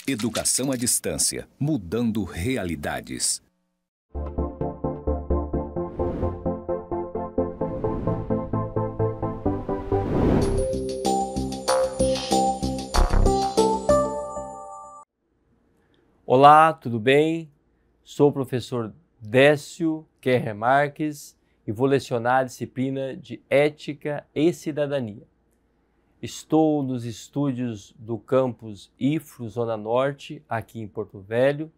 Educação à distância, mudando realidades. Olá, tudo bem? Sou o professor Décio Kerrer Marques e vou lecionar a disciplina de Ética e Cidadania. Estou nos estúdios do campus IFRO Zona Norte, aqui em Porto Velho.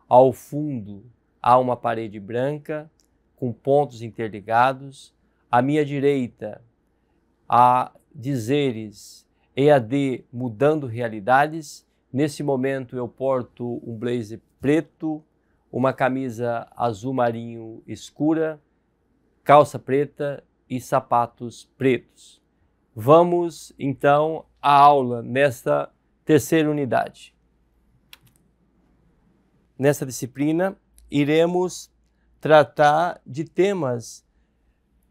Ao fundo há uma parede branca com pontos interligados. À minha direita há dizeres EAD Mudando Realidades. Nesse momento eu porto um blazer preto, uma camisa azul marinho escura, calça preta e sapatos pretos. Vamos então à aula nesta terceira unidade. Nessa disciplina iremos tratar de temas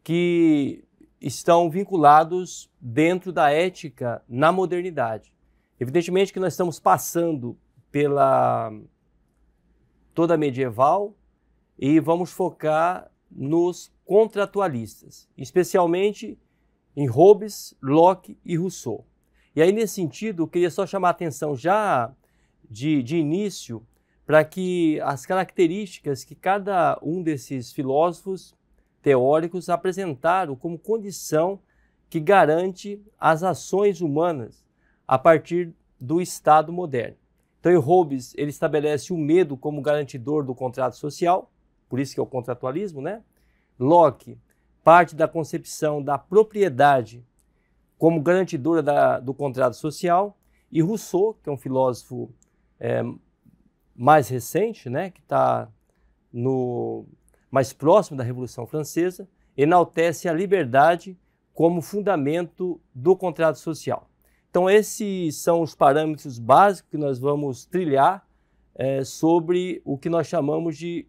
que estão vinculados dentro da ética na modernidade. Evidentemente que nós estamos passando pela toda medieval e vamos focar nos contratualistas, especialmente em Hobbes, Locke e Rousseau. E aí, nesse sentido, eu queria só chamar a atenção já de início para que as características que cada um desses filósofos teóricos apresentaram como condição que garante as ações humanas a partir do Estado moderno. Então, em Hobbes, ele estabelece o medo como garantidor do contrato social, por isso que é o contratualismo, né? Locke parte da concepção da propriedade como garantidora do contrato social, e Rousseau, que é um filósofo mais recente, né, que está mais próximo da Revolução Francesa, enaltece a liberdade como fundamento do contrato social. Então, esses são os parâmetros básicos que nós vamos trilhar sobre o que nós chamamos de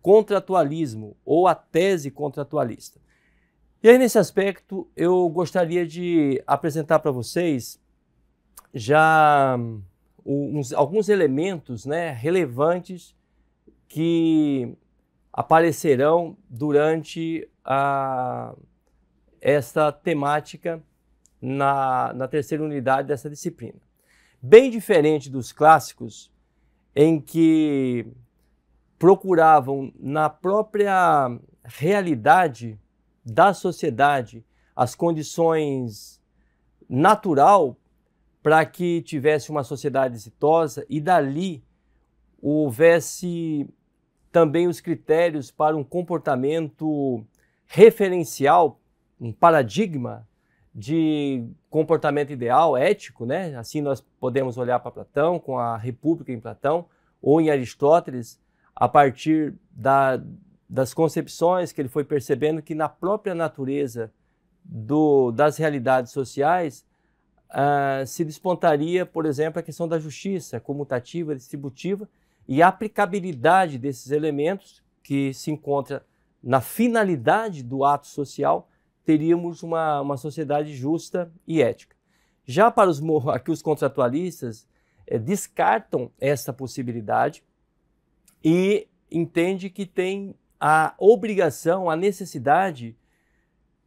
contratualismo ou a tese contratualista. E aí, nesse aspecto, eu gostaria de apresentar para vocês já alguns elementos, né, relevantes que aparecerão durante esta temática na terceira unidade dessa disciplina. Bem diferente dos clássicos, em que procuravam na própria realidade da sociedade as condições natural para que tivesse uma sociedade exitosa e dali houvesse também os critérios para um comportamento referencial, um paradigma de comportamento ideal, ético, né? Assim nós podemos olhar para Platão, com a República em Platão, ou em Aristóteles, a partir das concepções que ele foi percebendo que na própria natureza das realidades sociais se despontaria, por exemplo, a questão da justiça comutativa, distributiva, e a aplicabilidade desses elementos que se encontra na finalidade do ato social, teríamos uma sociedade justa e ética. Já para aqui os contratualistas descartam essa possibilidade e entende que tem a obrigação, a necessidade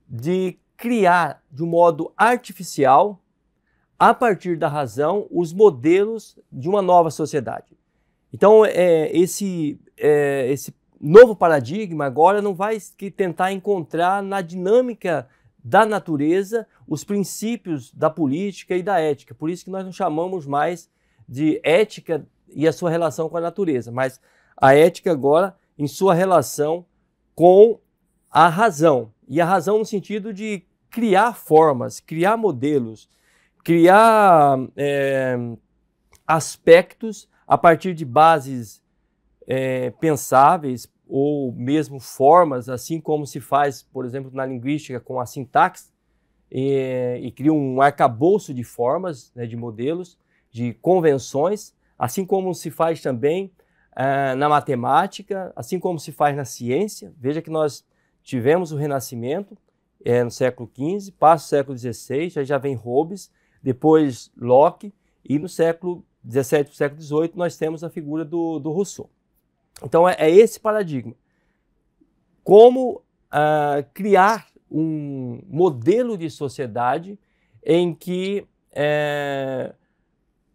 de criar de um modo artificial, a partir da razão, os modelos de uma nova sociedade. Então, esse novo paradigma agora não vai tentar encontrar na dinâmica da natureza os princípios da política e da ética. Por isso que nós não chamamos mais de ética e a sua relação com a natureza, mas a ética agora em sua relação com a razão. E a razão no sentido de criar formas, criar modelos, criar aspectos a partir de bases pensáveis ou mesmo formas, assim como se faz, por exemplo, na linguística com a sintaxe, e cria um arcabouço de formas, né, de modelos, de convenções, assim como se faz também na matemática, assim como se faz na ciência. Veja que nós tivemos o Renascimento no século XV, passa o século XVI, já vem Hobbes, depois Locke, e no século XVII para o século XVIII, nós temos a figura do Rousseau. Então, é esse paradigma. Como criar um modelo de sociedade em que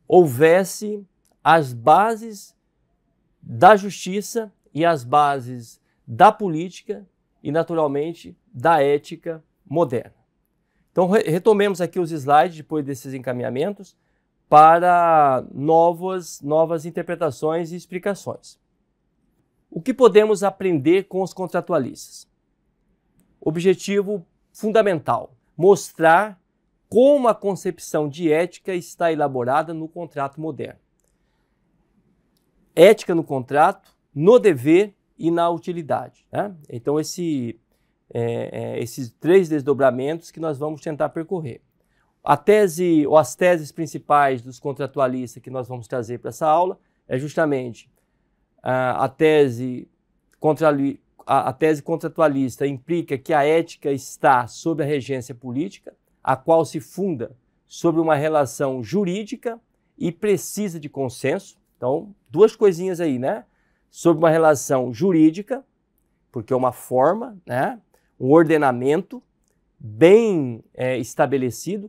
houvesse as bases da justiça e as bases da política e, naturalmente, da ética moderna. Então, retomemos aqui os slides depois desses encaminhamentos para novas interpretações e explicações. O que podemos aprender com os contratualistas? Objetivo fundamental: mostrar como a concepção de ética está elaborada no contrato moderno. Ética no contrato, no dever e na utilidade, né? Então, esses 3 desdobramentos que nós vamos tentar percorrer. A tese, ou as teses principais dos contratualistas que nós vamos trazer para essa aula é justamente a tese contratualista implica que a ética está sob a regência política, a qual se funda sobre uma relação jurídica e precisa de consenso. Então, 2 coisinhas aí, né? Sobre uma relação jurídica, porque é uma forma, né? Um ordenamento bem estabelecido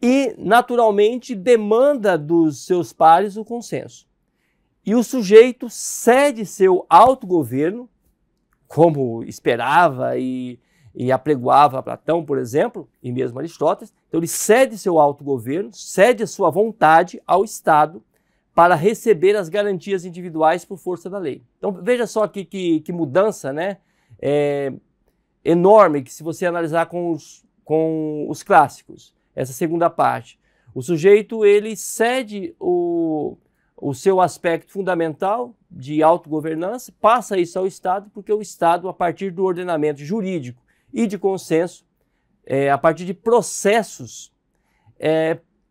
e, naturalmente, demanda dos seus pares o consenso. E o sujeito cede seu autogoverno, como esperava e apregoava Platão, por exemplo, e mesmo Aristóteles. Então, ele cede seu autogoverno, cede a sua vontade ao Estado para receber as garantias individuais por força da lei. Então, veja só aqui que mudança, né? Enorme, que se você analisar com os clássicos, essa segunda parte. O sujeito, ele cede o seu aspecto fundamental de autogovernança, passa isso ao Estado, porque o Estado, a partir do ordenamento jurídico e de consenso, a partir de processos,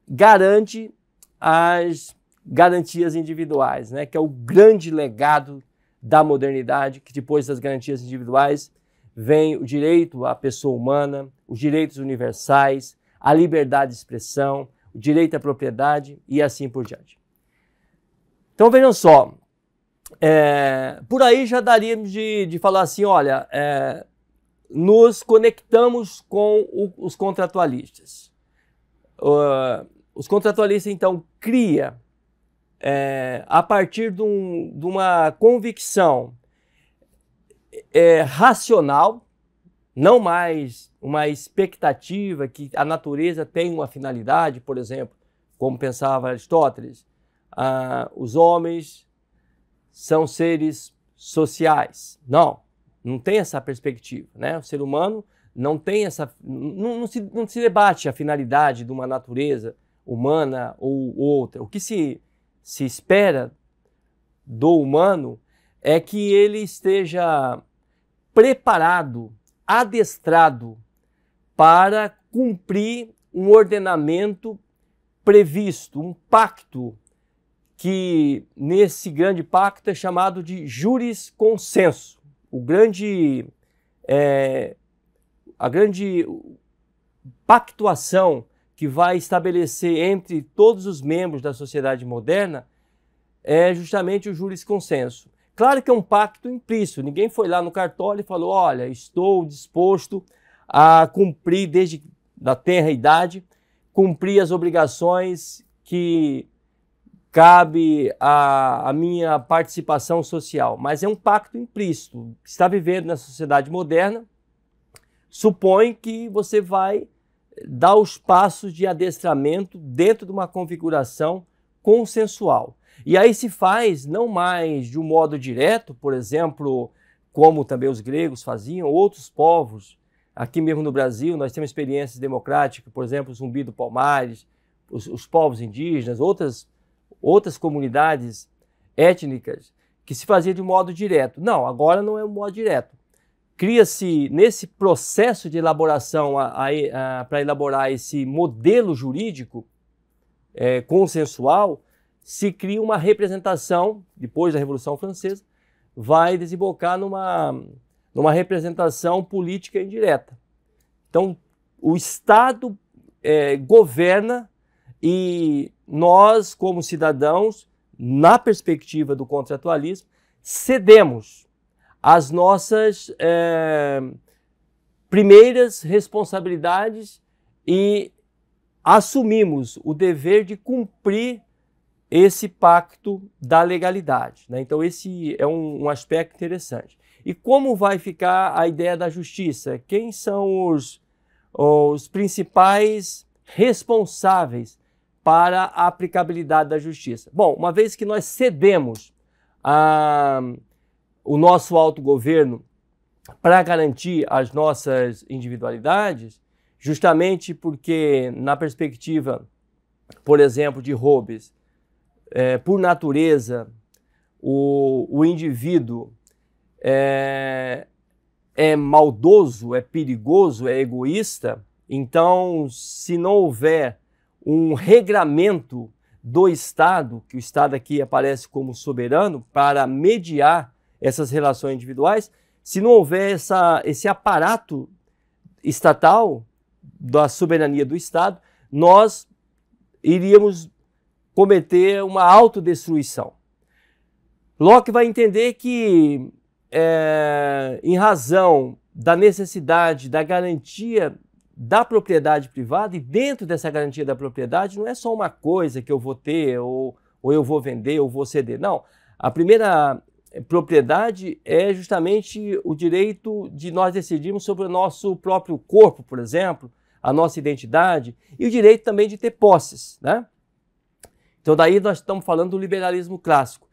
garante as garantias individuais, né? Que é o grande legado da modernidade, que depois das garantias individuais vem o direito à pessoa humana, os direitos universais, a liberdade de expressão, o direito à propriedade e assim por diante. Então vejam só, por aí já daríamos de falar assim, olha, nos conectamos com os contratualistas. Os contratualistas então criam, a partir de uma convicção racional, não mais uma expectativa que a natureza tem uma finalidade, por exemplo, como pensava Aristóteles, os homens são seres sociais. Não tem essa perspectiva, né? O ser humano não tem essa, não se debate a finalidade de uma natureza humana ou outra. O que se espera do humano é que ele esteja preparado, adestrado para cumprir um ordenamento previsto, um pacto que nesse grande pacto é chamado de jurisconsenso. A grande pactuação que vai estabelecer entre todos os membros da sociedade moderna é justamente o jurisconsenso. Claro que é um pacto implícito, ninguém foi lá no cartório e falou, olha, estou disposto a cumprir desde a tenra idade, cumprir as obrigações que cabe à minha participação social. Mas é um pacto implícito. Está vivendo na sociedade moderna, supõe que você vai dar os passos de adestramento dentro de uma configuração consensual. E aí se faz não mais de um modo direto, por exemplo, como também os gregos faziam, outros povos, aqui mesmo no Brasil, nós temos experiências democráticas, por exemplo, o Zumbi do Palmares, os povos indígenas, outras comunidades étnicas, que se fazia de modo direto. Não, agora não é um modo direto. Cria-se, nesse processo de elaboração, para elaborar esse modelo jurídico consensual, se cria uma representação, depois da Revolução Francesa, vai desembocar numa representação política indireta. Então, o Estado governa e nós, como cidadãos, na perspectiva do contratualismo, cedemos as nossas primeiras responsabilidades e assumimos o dever de cumprir esse pacto da legalidade, né? Então esse é um aspecto interessante. E como vai ficar a ideia da justiça? Quem são os principais responsáveis para a aplicabilidade da justiça? Bom, uma vez que nós cedemos o nosso autogoverno para garantir as nossas individualidades, justamente porque na perspectiva, por exemplo, de Hobbes, por natureza, o indivíduo é maldoso, é perigoso, é egoísta. Então, se não houver um regramento do Estado, que o Estado aqui aparece como soberano, para mediar essas relações individuais, se não houver esse aparato estatal da soberania do Estado, nós iríamos cometer uma autodestruição. Locke vai entender que, em razão da necessidade da garantia da propriedade privada, e dentro dessa garantia da propriedade não é só uma coisa que eu vou ter, ou eu vou vender, ou vou ceder. Não, a primeira propriedade é justamente o direito de nós decidirmos sobre o nosso próprio corpo, por exemplo, a nossa identidade, e o direito também de ter posses, né? Então daí nós estamos falando do liberalismo clássico.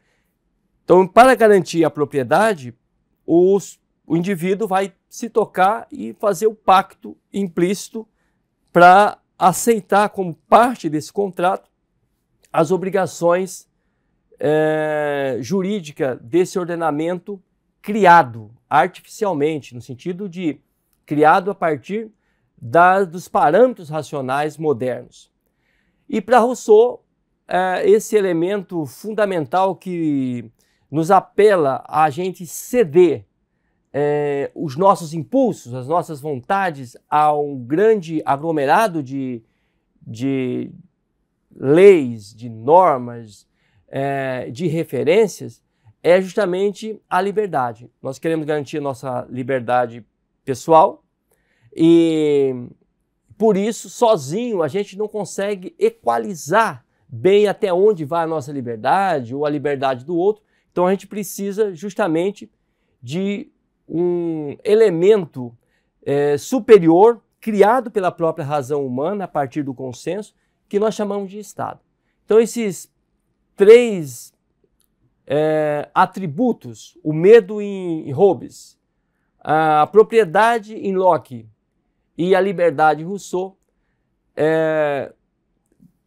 Então, para garantir a propriedade, o indivíduo vai se tocar e fazer o pacto implícito para aceitar como parte desse contrato as obrigações jurídicas desse ordenamento criado artificialmente, no sentido de criado a partir dos parâmetros racionais modernos. E para Rousseau, esse elemento fundamental que nos apela a gente ceder os nossos impulsos, as nossas vontades a um grande aglomerado de leis, de normas, de referências, é justamente a liberdade. Nós queremos garantir a nossa liberdade pessoal e, por isso, sozinho, a gente não consegue equalizar bem até onde vai a nossa liberdade ou a liberdade do outro. Então a gente precisa justamente de um elemento superior, criado pela própria razão humana, a partir do consenso, que nós chamamos de Estado. Então esses três atributos, o medo em Hobbes, a propriedade em Locke e a liberdade em Rousseau,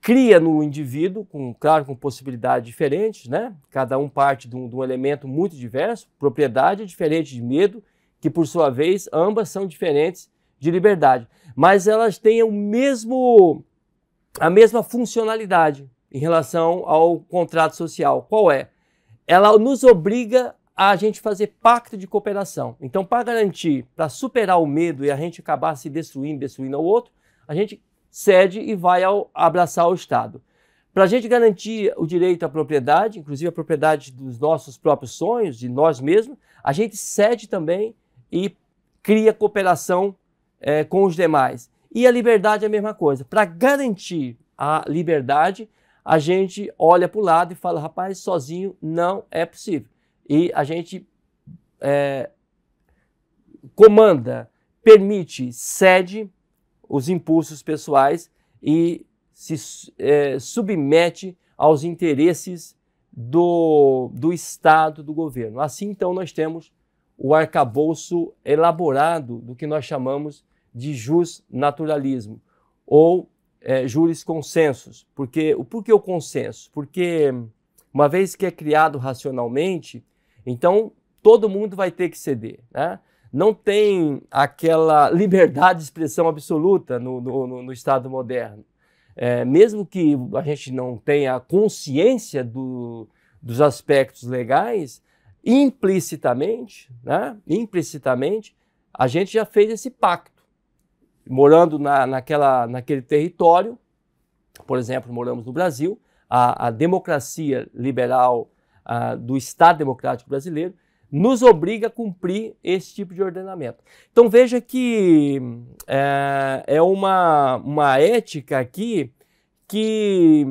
cria no indivíduo, claro, com possibilidades diferentes, né? Cada um parte de um elemento muito diverso. Propriedade é diferente de medo, que por sua vez ambas são diferentes de liberdade. Mas elas têm a mesma funcionalidade em relação ao contrato social. Qual é? Ela nos obriga a gente fazer pacto de cooperação. Então, para garantir, para superar o medo e a gente acabar se destruindo ao outro, a gente cede e vai abraçar o Estado. Para a gente garantir o direito à propriedade, inclusive a propriedade dos nossos próprios sonhos, de nós mesmos, a gente cede também e cria cooperação com os demais. E a liberdade é a mesma coisa. Para garantir a liberdade, a gente olha para o lado e fala, rapaz, sozinho não é possível. E a gente comanda, permite, cede os impulsos pessoais e se submete aos interesses do Estado, do governo. Assim, então, nós temos o arcabouço elaborado do que nós chamamos de justnaturalismo, ou jurisconsensus. Por que o consenso? Porque, uma vez que é criado racionalmente, então todo mundo vai ter que ceder, né? Não tem aquela liberdade de expressão absoluta no Estado moderno. Mesmo que a gente não tenha consciência dos aspectos legais, implicitamente, né? Implicitamente, a gente já fez esse pacto. Morando naquele território, por exemplo, moramos no Brasil, a democracia liberal do Estado Democrático Brasileiro nos obriga a cumprir esse tipo de ordenamento. Então veja que é uma ética aqui que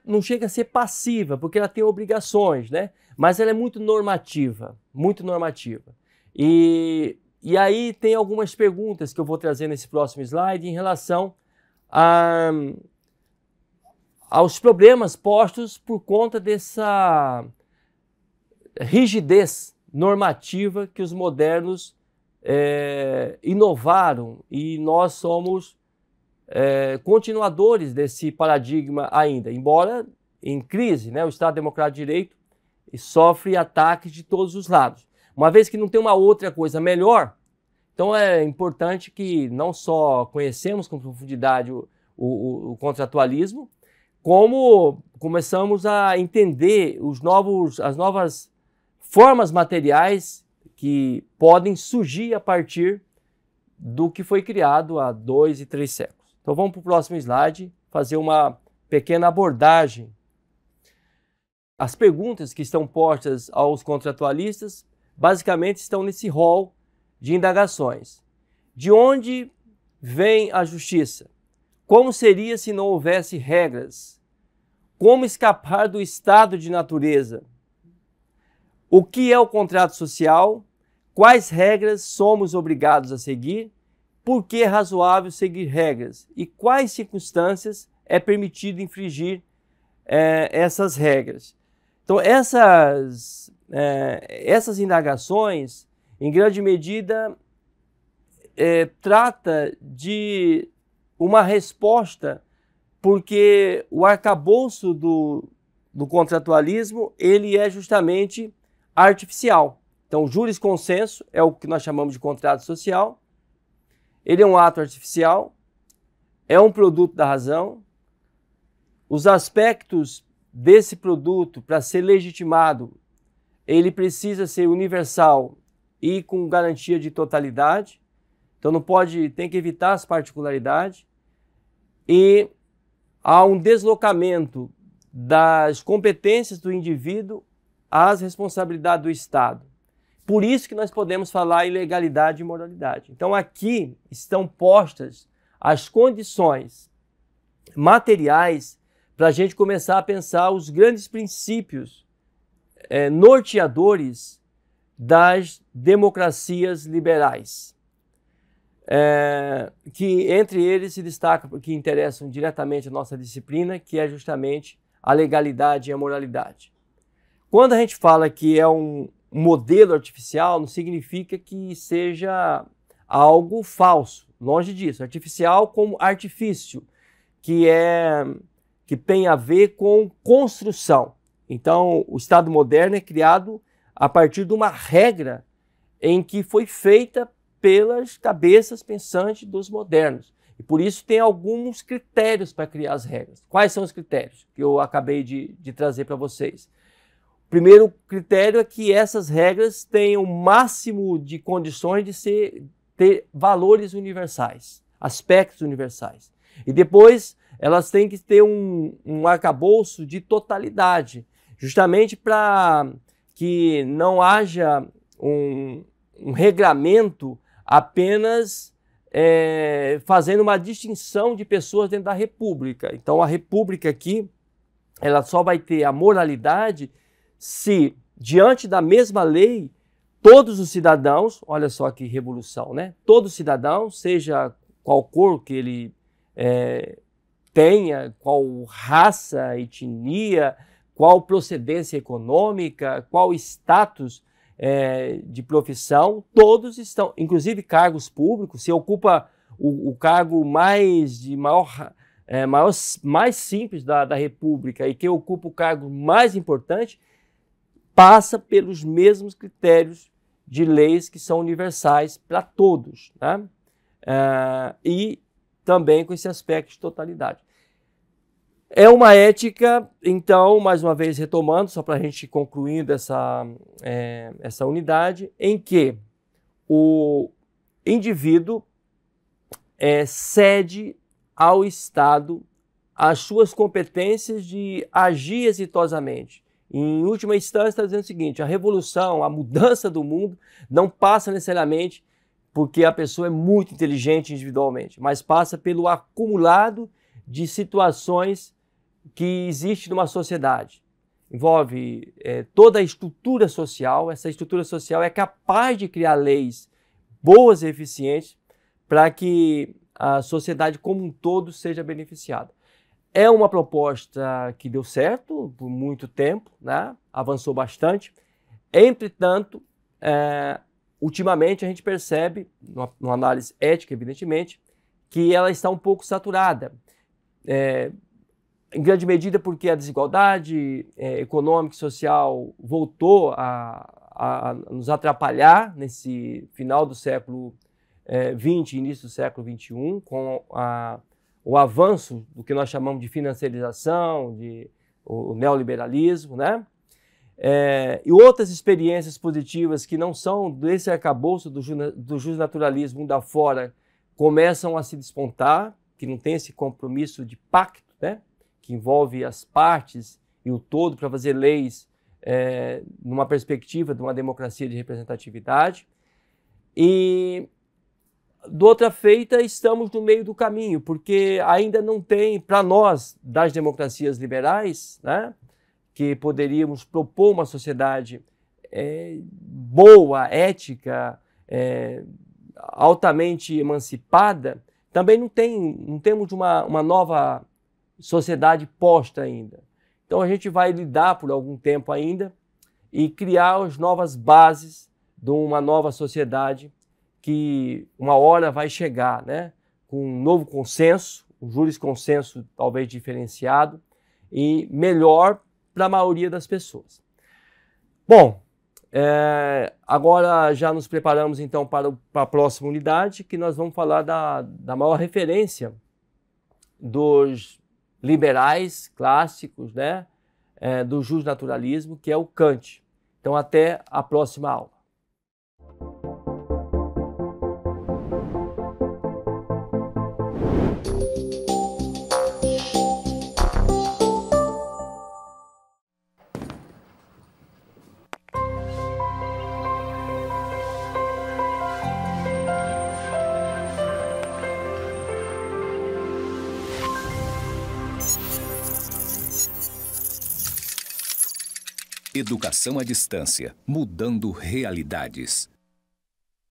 não chega a ser passiva, porque ela tem obrigações, né? Mas ela é muito normativa, muito normativa. E aí tem algumas perguntas que eu vou trazer nesse próximo slide em relação aos problemas postos por conta dessa rigidez normativa que os modernos inovaram, e nós somos continuadores desse paradigma ainda, embora em crise, né? O Estado Democrático de Direito sofre ataques de todos os lados. Uma vez que não tem uma outra coisa melhor, então é importante que não só conhecemos com profundidade o contratualismo, como começamos a entender as novas formas materiais que podem surgir a partir do que foi criado há 2 e 3 séculos. Então vamos para o próximo slide, fazer uma pequena abordagem. As perguntas que estão postas aos contratualistas basicamente estão nesse rol de indagações. De onde vem a justiça? Como seria se não houvesse regras? Como escapar do estado de natureza? O que é o contrato social? Quais regras somos obrigados a seguir? Por que é razoável seguir regras? E quais circunstâncias é permitido infringir essas regras? Então, essas indagações, em grande medida, trata de uma resposta, porque o arcabouço do contratualismo ele é justamente artificial. Então, o jurisconsenso é o que nós chamamos de contrato social. Ele é um ato artificial, é um produto da razão. Os aspectos desse produto, para ser legitimado, ele precisa ser universal e com garantia de totalidade. Então, tem que evitar as particularidades. E há um deslocamento das competências do indivíduo às responsabilidades do Estado. Por isso que nós podemos falar em legalidade e moralidade. Então aqui estão postas as condições materiais para a gente começar a pensar os grandes princípios norteadores das democracias liberais. Que entre eles se destaca, que interessam diretamente a nossa disciplina, que é justamente a legalidade e a moralidade. Quando a gente fala que é um modelo artificial, não significa que seja algo falso, longe disso. Artificial como artifício, que tem a ver com construção. Então, o Estado moderno é criado a partir de uma regra em que foi feita pelas cabeças pensantes dos modernos. E por isso tem alguns critérios para criar as regras. Quais são os critérios que eu acabei de trazer para vocês? O primeiro critério é que essas regras tenham o máximo de condições de ter valores universais, aspectos universais. E depois elas têm que ter um arcabouço de totalidade, justamente para que não haja um regramento apenas fazendo uma distinção de pessoas dentro da República. Então a República aqui, ela só vai ter a moralidade se, diante da mesma lei, todos os cidadãos, olha só que revolução, né? Todo cidadão, seja qual cor que ele tenha, qual raça, etnia, qual procedência econômica, qual status de profissão, todos estão, inclusive cargos públicos, se ocupa o cargo mais simples da República e quem ocupa o cargo mais importante, passa pelos mesmos critérios de leis que são universais para todos, né? E também com esse aspecto de totalidade. É uma ética, então, mais uma vez retomando, só para a gente concluindo essa unidade, em que o indivíduo cede ao Estado as suas competências de agir exitosamente. Em última instância, está dizendo o seguinte: a revolução, a mudança do mundo não passa necessariamente porque a pessoa é muito inteligente individualmente, mas passa pelo acumulado de situações que existe numa sociedade. Envolve toda a estrutura social. Essa estrutura social é capaz de criar leis boas e eficientes para que a sociedade como um todo seja beneficiada. É uma proposta que deu certo por muito tempo, né? Avançou bastante. Entretanto, ultimamente a gente percebe, numa análise ética, evidentemente, que ela está um pouco saturada. Em grande medida porque a desigualdade econômica e social voltou a nos atrapalhar nesse final do século XX, início do século XXI, com o avanço do que nós chamamos de financiarização, o neoliberalismo, né? E outras experiências positivas que não são desse arcabouço do justnaturalismo mundo afora começam a se despontar, que não tem esse compromisso de pacto, né? Que envolve as partes e o todo para fazer leis numa perspectiva de uma democracia de representatividade. E, de outra feita, estamos no meio do caminho, porque ainda não tem, para nós, das democracias liberais, né, que poderíamos propor uma sociedade boa, ética, altamente emancipada, também não temos uma nova sociedade posta ainda. Então a gente vai lidar por algum tempo ainda e criar as novas bases de uma nova sociedade que uma hora vai chegar, né, com um novo consenso, um jurisconsenso talvez diferenciado e melhor para a maioria das pessoas. Bom, agora já nos preparamos então para a próxima unidade, que nós vamos falar da maior referência dos liberais clássicos, né, do justnaturalismo, que é o Kant. Então, até a próxima aula. Educação à distância, mudando realidades.